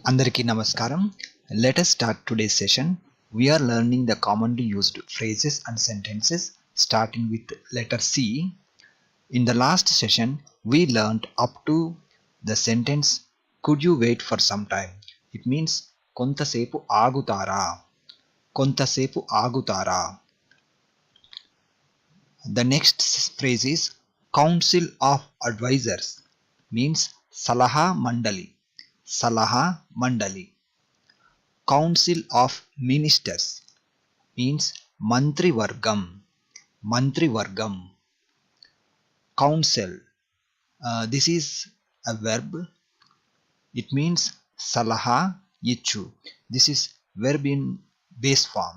Andariki Namaskaram. Let us start today's session. We are learning the commonly used phrases and sentences starting with letter C. In the last session, we learned up to the sentence could you wait for some time? It means కొంతసేపు ఆగుతారా కొంతసేపు ఆగుతారా. The next phrase is Council of Advisors means సలహా మండలి సలహా మండలి. Council of Ministers means మంత్రివర్గం మంత్రివర్గం. Counsel, this is a verb. It means salaha ichu. This is verb in base form.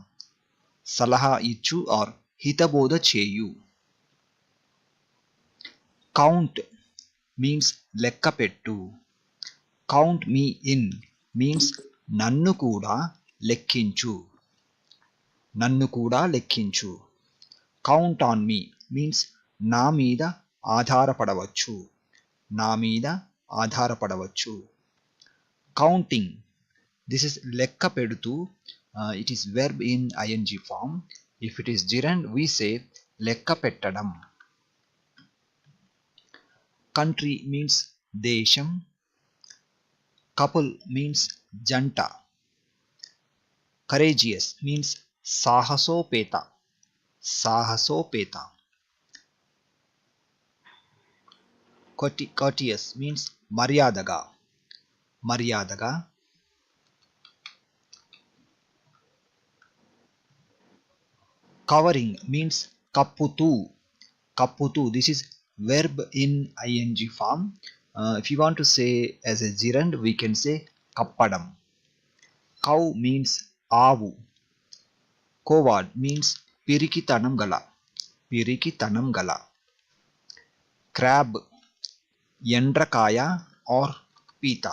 Salaha ichu or hitaboda cheyu. Count means lekka pettu. Count me in means నన్ను కూడా లెక్కించు నన్ను కూడా లెక్కించు. Count on me means నా మీద ఆధారపడవచ్చు నా మీద ఆధారపడవచ్చు. Counting, this is లెక్క పెడుతూ. It is verb in ing form. If it is gerund, we say లెక్క పెట్టడం. Country means దేశం. Couple means జంట. Courageous means సాహసోపేత సాహసోపేత. Courteous means మర్యాదగా మర్యాదగా. Covering means కప్పుతూ కప్పుతూ. This is verb in ing form. If you want to say as a gerund, we can say కప్పడం. Cow means ఆవు. Coward means పిరికితనం గల పిరికితనం గల. Crab, ఎండ్రకాయ or పీత.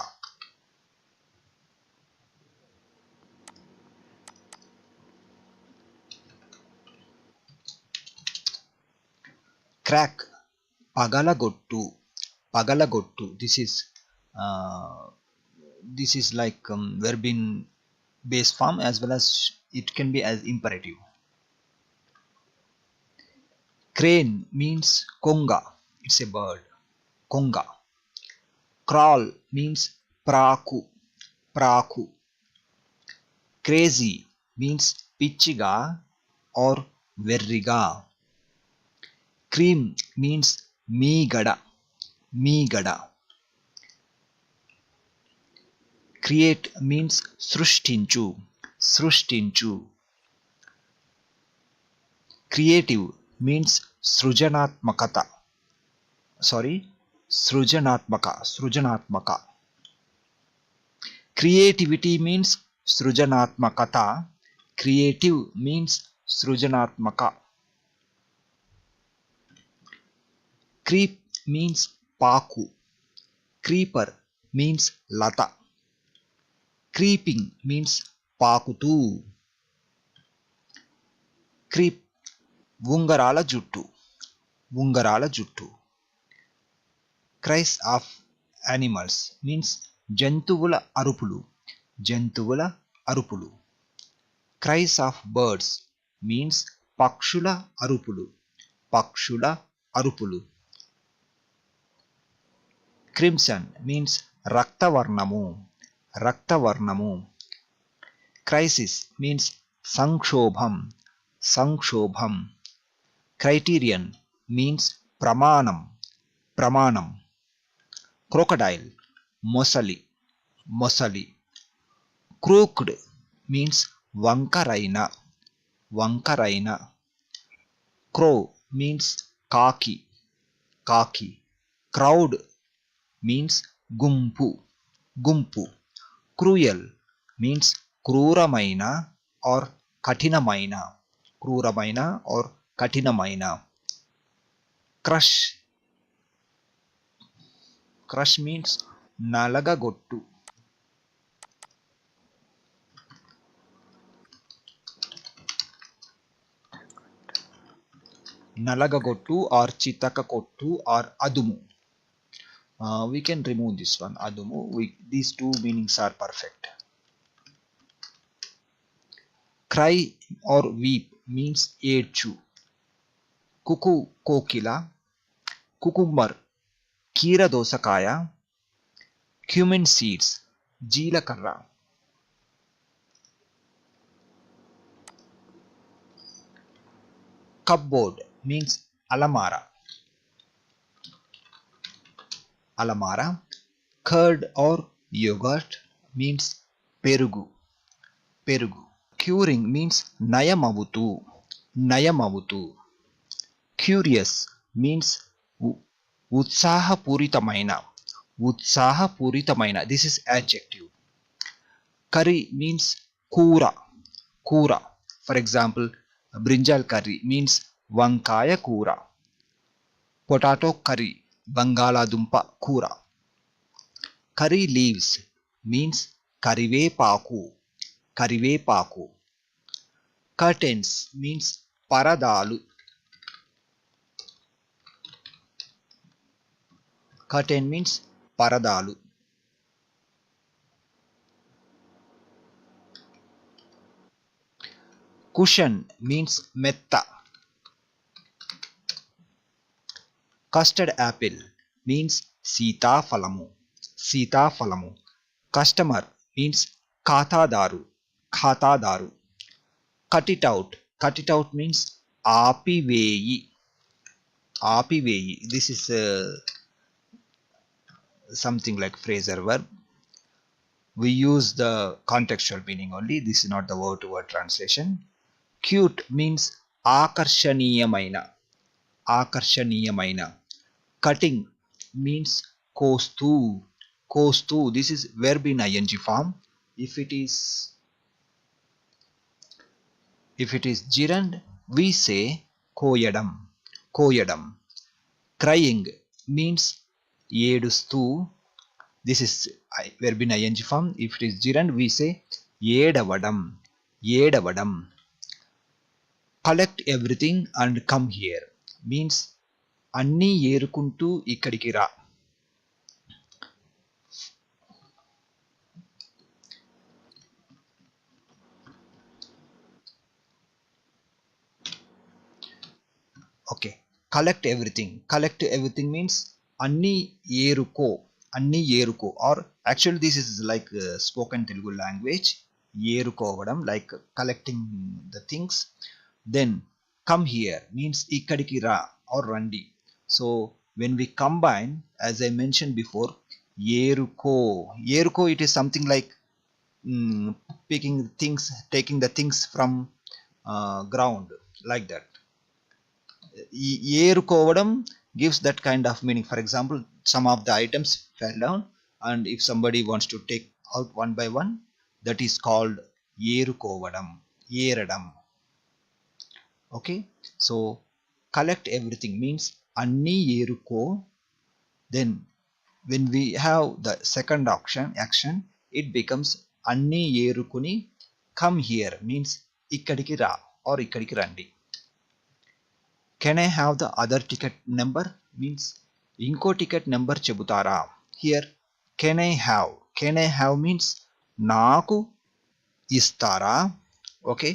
Crack, పగలగొట్టు పగలగొట్టు. This is like verb in base form as well as it can be as imperative. Crane means konga. It's a bird. Konga. Crawl means praku praku. Crazy means పిచ్చిగా or వెర్రిగా. Cream means మీగడ మీగడ. Create means సృష్టించు సృష్టించు. Creative means సృజనాత్మకత సృజనాత్మక. Creativity means సృజనాత్మకత. Creative means సృజనాత్మక. Creep means పాకు. Creeper means లత. Creeping means పాకుతూ. Creep, ఉంగరాల జుట్టు ఉంగరాల జుట్టు. Cries of animals means జంతువుల అరుపులు జంతువుల అరుపులు. Cries of birds means పక్షుల అరుపులు పక్షుల అరుపులు. Crimson means రక్తవర్ణము రక్తవర్ణము. Crisis means సంక్షోభం సంక్షోభం. Criterion means ప్రమాణం ప్రమాణం. Crocodile, మొసలి మొసలి. Crooked means వంకరైన వంకరైన. Crow means కాకి కాకి. Crowd means గుంపు గుంపు. Cruel means క్రూరమైన or కఠినమైన క్రూరమైన or కఠినమైన. Crush means నలగగొట్టు నలగగొట్టు or చితక కొట్టు or అదుము. We can remove this one, adumu. These two meanings are perfect. Cry or weep means ఏడ్చు. Kuku Kokila, cucumber కీర దోసకాయ, cumin seeds జీలకర్ర. Cupboard means alamara. Alamara. Curd or yogurt means perugu. Perugu. Curing means nayamavutu. Nayamavutu. Curious means utsahapurithamaina. Utsahapurithamaina. This is adjective. Curry means kura. Kura. For example, brinjal curry means vankaya kura. Potato curry, బంగాళాదుంప కూర. Curry leaves means కరివేపాకు. కరివేపాకు. Curtains means పరదాలు. Curtain means పరదాలు. Cushion means మెత్త. Custard apple means సీతాఫలము. సీతాఫలము. Customer means ఖాతాదారు. ఖాతాదారు. Cut it out. Cut it out means ఆపివేయి. ఆపివేయి. This is something like phrasal verb. We use the contextual meaning only. This is not the word to word translation. Cute means ఆకర్షణీయమైన. ఆకర్షణీయమైన. Cutting means కోస్తూ. కోస్తూ. This is verb in ing form. If it is gerund, we say కోయడం. కోయడం. Crying means ఏడుస్తూ. This is verb in ing form. If it is gerund, we say ఏడవడం. ఏడవడం. Collect everything and come here means అన్నీ ఏరుకుంటూ ఇక్కడికి రా. Okay. Collect everything. Collect everything means అన్నీ ఏరుకో. అన్నీ ఏరుకో. Or actually this is like spoken Telugu language. ఏరుకోవడం, like collecting the things. Then come here means ఇక్కడికి రా or రండి. So when we combine, as I mentioned before, ఏరుకో. ఏరుకో, it is something like picking things, taking the things from ground, like that. ఏరుకోవడం gives that kind of meaning. For example, some of the items fell down and if somebody wants to take out one by one, that is called ఏరుకోవడం. ఏరడం. Okay, so collect everything means అన్నీ ఏరుకో. Then when we have the second action, it becomes అన్నీ ఏరుకుని come here means ఇక్కడికి రా or ఇక్కడికి రండి. Can I have the other ticket number means ఇంకో ticket number చెబుతారా. Here can I have. Can I have means నాకు ఇస్తారా. Okay,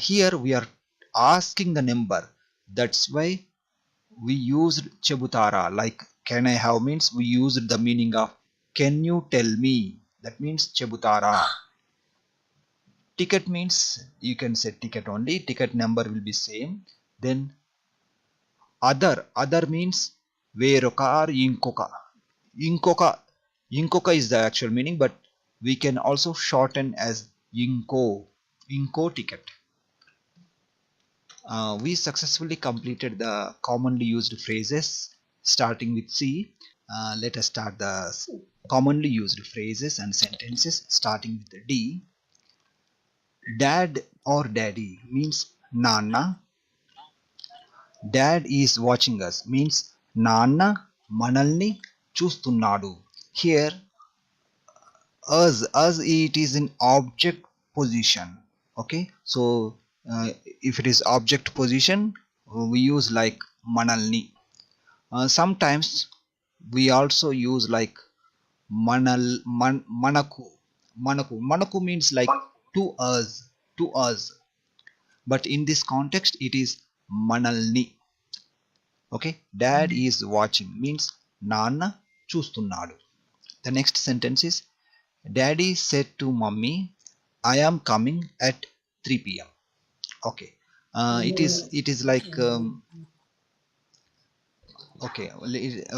here we are asking the number. That's why we used చెబుతారా. Like can I have means we used the meaning of can you tell me. That means చెబుతారా. Ticket means you can say ticket only. Ticket number will be same. Then other means వేరొక or ఇంకొక. ఇంకొక is the actual meaning, but we can also shorten as ఇంకో ticket. We successfully completed the commonly used phrases starting with C. Let us start the commonly used phrases and sentences starting with the D. Dad or daddy means Nana. Dad is watching us means నాన్న మనల్ని చూస్తున్నాడు. Here us it is in object position. Okay, so if it is object position, we use like మనల్ని. Sometimes we also use like manaku. Manaku means like to us, to us, but in this context it is manalni. Okay, dad is watching means నాన్న చూస్తున్నాడు. The next sentence is daddy said to mummy I am coming at 3 p.m. Okay, it is like okay,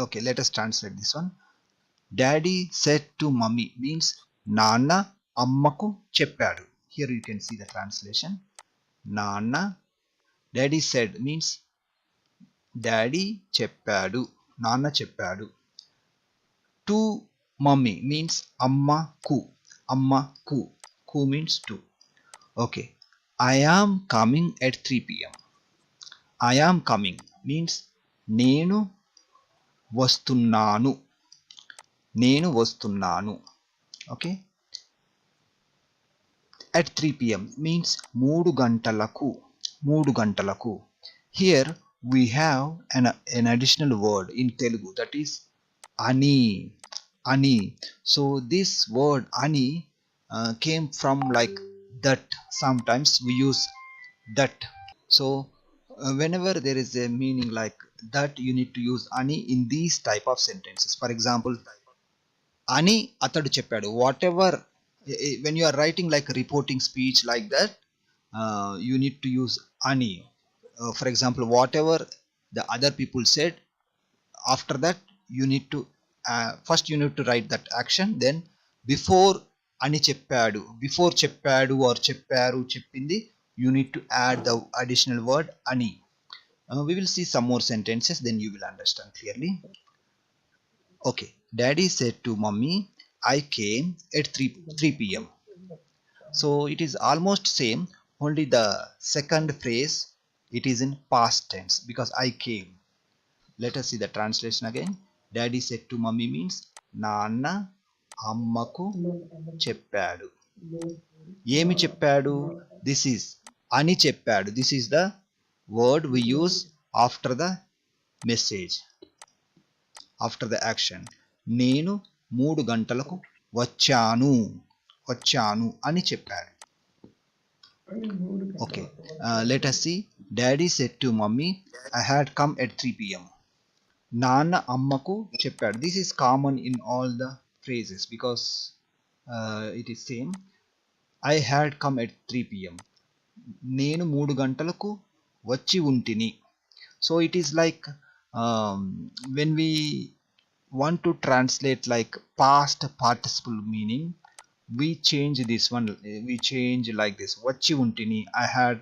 okay, let us translate this one. Daddy said to mummy means నాన్న అమ్మకు చెప్పాడు. Here you can see the translation. నాన్న, daddy said means daddy చెప్పాడు, నాన్న చెప్పాడు. To mummy means అమ్మకు, అమ్మకు, ku means to. Okay, I am coming at 3 p.m. I am coming means నేను వస్తున్నాను, నేను వస్తున్నాను. Okay, at 3 p.m. means 3 గంటలకు, 3 గంటలకు. Here we have an additional word in Telugu, that is ani, ani. So this word ani came from like that. Sometimes we use that. So whenever there is a meaning like that, you need to use ani in these type of sentences. For example, అని అతడు చెప్పాడు. What ever, when you are writing like a reporting speech like that, you need to use ani. For example, whatever the other people said, after that you need to first you need to write that action, then before అని చెప్పాడు, before చెప్పాడు or చెప్పారు, చెప్పింది, you need to add the additional word ani. We will see some more sentences, then you will understand clearly. Okay, daddy said to mummy I came at 3 p.m. So it is almost same, only the second phrase it is in past tense because I came. Let us see the translation again. Daddy said to mummy means నాన్న అమ్మకు చెప్పాడు. ఏమి చెప్పాడు? This is అని చెప్పాడు. This is the word we use after the message, after the action. నేను 3 గంటలకు వచ్చాను, వచ్చాను అని చెప్పాడు. Okay, let us see. Daddy said to mummy I had come at 3 p.m. నాన్న అమ్మకు చెప్పాడు. This is common in all the phrases because it is same. I had come at 3 p.m. నేను 3 గంటలకు వచ్చి ఉంటిని. So it is like when we want to translate like past participle meaning, we change this one, we change like this. వచ్చి ఉంటిని, I had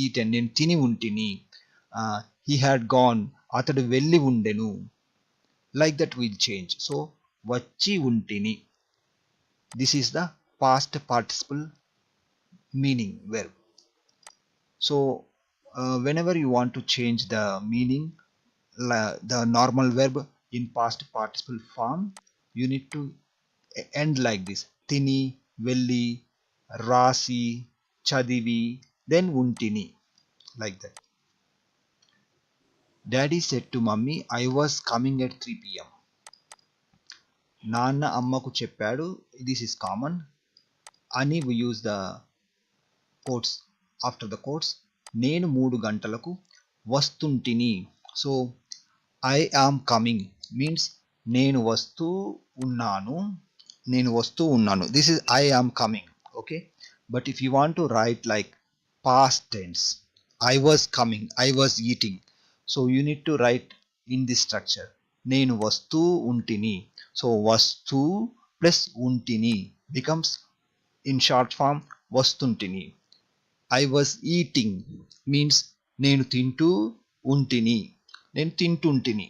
eaten, నేను తిని ఉంటిని. He had gone, అతడు వెళ్ళి ఉండెను. Like that we'll change. So వచ్చి ఉంటిని, this is the past participle meaning verb. So whenever you want to change the meaning, the normal verb in past participle form, you need to end like this. తిని, వెళ్ళి, రాసి, చదివి, then ఉంటిని, like that. Daddy said to mummy I was coming at 3 p.m. నాన్న అమ్మకు చెప్పాడు. This is common. అని we use the quotes, after the quotes. నేను 3 గంటలకు వస్తుంటిని. So I am coming means నేను వస్తూ ఉన్నాను, నేను వస్తూ ఉన్నాను. This is I am coming. Okay, but if you want to write like past tense, I was coming, I was eating, so you need to write in this structure. నేను వస్తూ ఉంటిని. So వస్తూ plus ఉంటిని becomes in short form వస్తుంటిని. I was eating means నేను తింటూ ఉంటిని, నేను తింటుంటిని.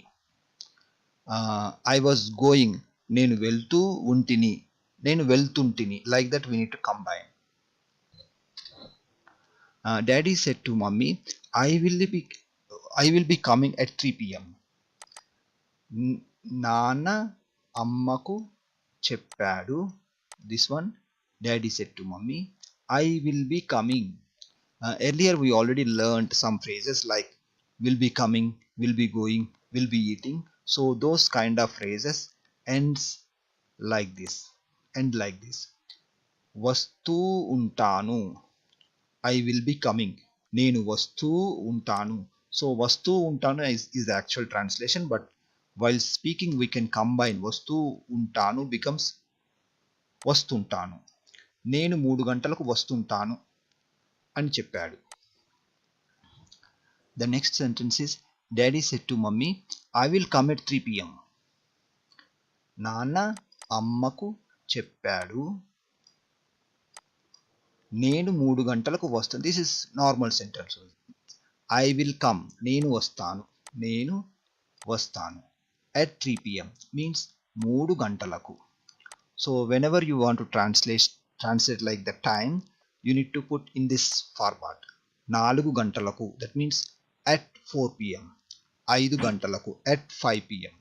I was going, నేను వెళ్తూ ఉంటిని, నేను వెళ్తుంటిని. Like that we need to combine. Daddy said to mummy I will be coming at 3 p.m. నాన్న అమ్మకు చెప్పాడు. This one, daddy said to mummy I will be coming. Earlier we already learned some phrases like will be coming, will be going, will be eating. So those kind of phrases ends like this, end like this. వస్తూ ఉంటాను, I will be coming. నేను వస్తూ ఉంటాను. So వస్తూ ఉంటాను is the actual translation, but while speaking we can combine వస్తూ ఉంటాను becomes వస్తుంటాను. నేను 3 గంటలకు వస్తుంటాను అని చెప్పాడు. The next sentence is Daddy said to Mummy, I will come at 3 p.m. నాన్న అమ్మకు చెప్పాడు, నేను 3 గంటలకు వస్తాను. This is normal sentence. I will come, నేను వస్తాను, నేను వస్తాను. at 3 p.m. means 3 గంటలకు. So whenever you want to translate like the time, you need to put in this format. 4 గంటలకు, that means at 4 p.m. 5 గంటలకు, at 5 p.m.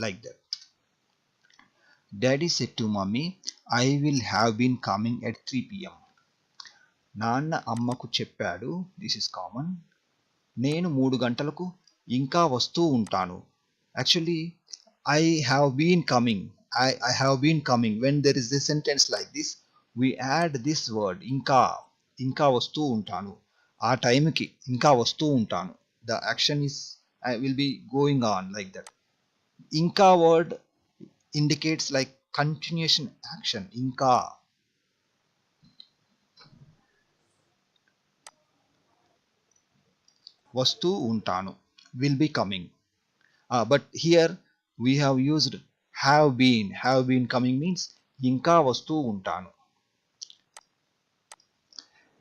like that. Daddy said to Mummy, I will have been coming at 3 p.m. నాన్న అమ్మకు చెప్పాడు, this is common, నేను 3 గంటలకు ఇంకా వస్తూ ఉంటాను. Actually I have been coming, I have been coming. When there is a sentence like this, we add this word ఇంకా, ఇంకా వస్తూ ఉంటాను, ఆ టైంకి ఇంకా వస్తూ ఉంటాను. The action is will be going on like that. ఇంకా word indicates like continuation action. ఇంకా వస్తూ ఉంటాను, will be coming. But here we have used have been. Have been coming means ఇంకా వస్తూ ఉంటాను.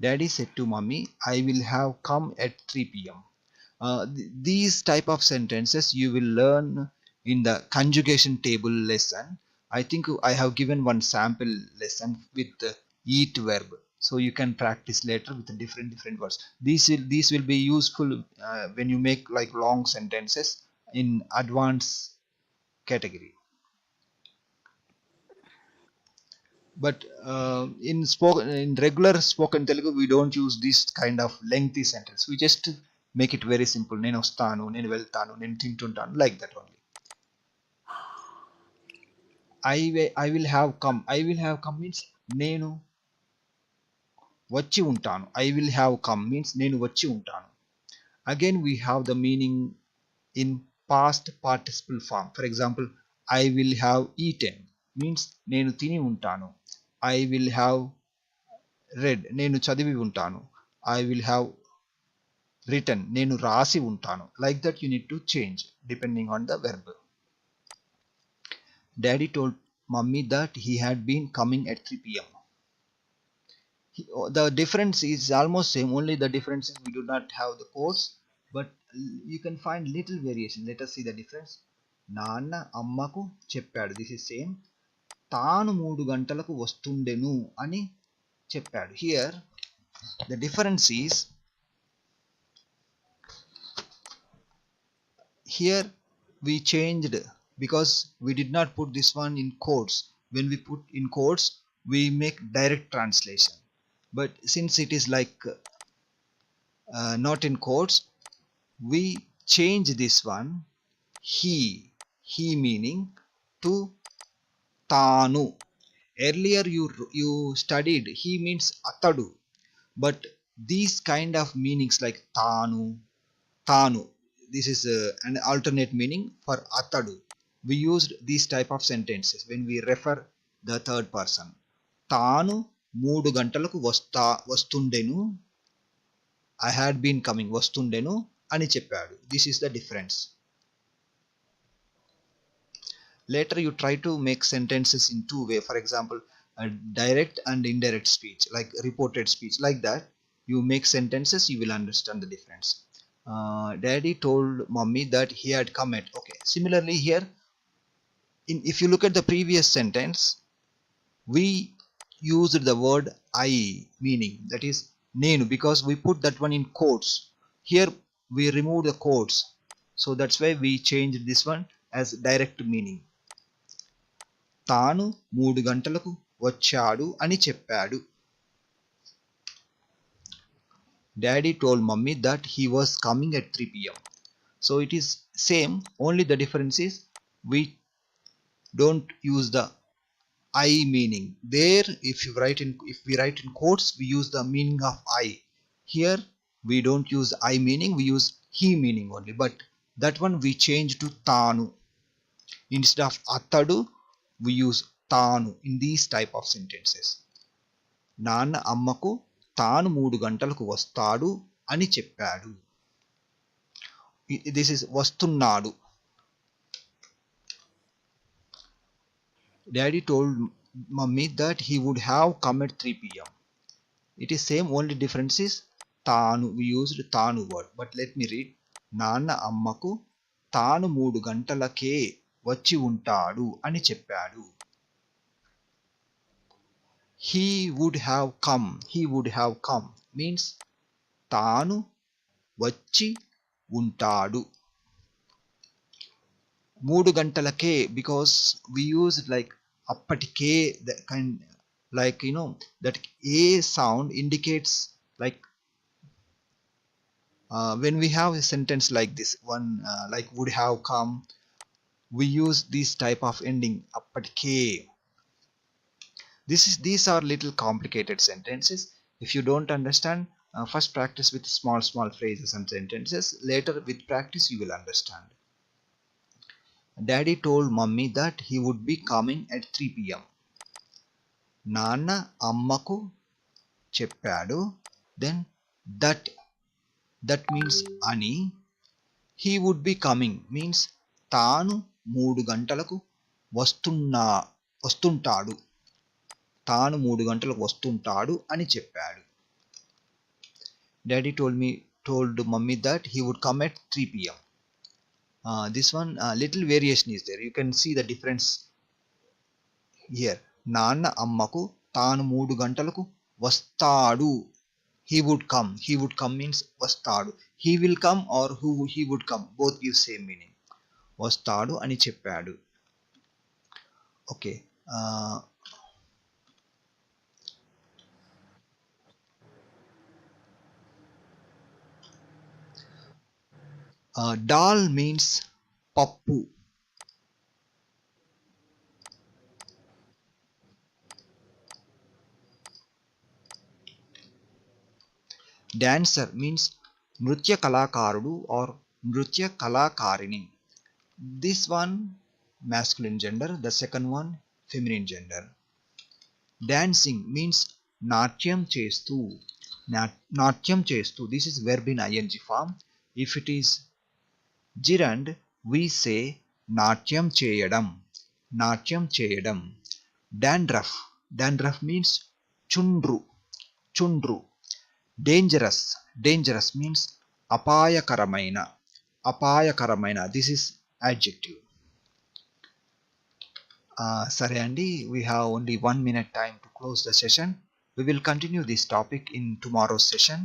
Daddy said to Mummy, I will have come at 3 p.m. These type of sentences you will learn in the conjugation table lesson. I think I have given one sample lesson with the eat verb, so you can practice later with the different words. These will be useful when you make like long sentences in advanced category. But in regular spoken Telugu we don't use this kind of lengthy sentence. We just make it very simple. నేను వస్తాను, నేను వెళ్తాను, నేను తింటుంటాను, like that only. I will have come. I will have come means నేను వచ్చి ఉంటాను. I will have come means నేను వచ్చి ఉంటాను. Again we have the meaning in past participle form. For example, I will have eaten means నేను తిని ఉంటాను. I will have read, నేను చదివి ఉంటాను. I will have written, నేను రాసి ఉంటాను. Like that you need to change depending on the verb. Daddy told Mummy that he had been coming at 3 p.m. The difference is almost same, only the difference is we do not have the quotes, but you can find little variation. Let us see the difference. నాన్న అమ్మకు చెప్పాడు, this is same. తాను 3 గంటలకు వస్తుండెను అని చెప్పాడు. Here the difference is, here we changed because we did not put this one in quotes. When we put in quotes we make direct translation, but since it is like not in quotes, we change this one, he meaning to తాను. Earlier you studied he means atadu, but these kind of meanings like తాను, this is an alternate meaning for atadu. We used these type of sentences when we refer the third person. తాను 3 గంటలకు వస్తుండెను, I had been coming, వస్తుండెను అని చెప్పాడు. This is the difference. Later you try to make sentences in two way. For example, a direct and indirect speech, like reported speech, like that you make sentences, you will understand the difference. Daddy told Mummy that he had come at. Okay, similarly here if you look at the previous sentence, we used the word I meaning, that is nenu, because we put that one in quotes. Here we remove the quotes, so that's why we changed this one as direct meaning. తాను 3 గంటలకు వచ్చాడు అని చెప్పాడు. Daddy told Mummy that he was coming at 3 p.m. So it is same, only the difference is we don't use the I meaning. There if we write in quotes, we use the meaning of I. Here we don't use I meaning, we use he meaning only, but that one we change to tanu. Instead of atadu, we use tanu in these type of sentences. నాన్న అమ్మకు తాను 3 గంటలకు వస్తాడు అని చెప్పాడు. This is వస్తున్నాడు. Daddy told mummy that he would have come at 3 p.m. It is same, only difference is తాను, we used తాను word. But let me read. నాన్న అమ్మకు తాను 3 గంటలకే వచ్చి ఉంటాడు అని చెప్పాడు. He would have come means తాను వచ్చి ఉంటాడు 3 గంటలకే, because we use like అప్పటికే, that kind, like that a sound indicates like when we have a sentence like this one, like would have come, we use this type of ending అప్పటికే. These are little complicated sentences. If you don't understand, first practice with small phrases and sentences. Later with practice you will understand. Daddy told mummy that he would be coming at 3 p.m. నాన్న అమ్మకు చెప్పాడు. Then that means అని. He would be coming means తాను 3 గంటలకు వస్తుంటాడు. తాను 3 గంటలకు వస్తుంటాడు అని చెప్పాడు. Daddy told mummy that he would come at 3 p.m. This one little variation is there. You can see the difference here. నాన్న అమ్మకు తాను 3 గంటలకు వస్తాడు. He would come means వస్తాడు. He will come or he would come, both give same meaning. వస్తాడు అని చెప్పాడు. Okay. Dal means pappu. Dancer means నృత్య కళాకారుడు or నృత్య కళాకారిణి. This one masculine gender, the second one feminine gender. Dancing means నాట్యం చేస్తూ. నాట్యం చేస్తూ, this is verb in ing form. If it is gerund, we say నాట్యం చేయడం. నాట్యం చేయడం. Dandruff means చుండ్రు. Dangerous means అపాయకరమైన. This is adjective. సరే అండి, we have only 1 minute time to close the session. We will continue this topic in tomorrow's session.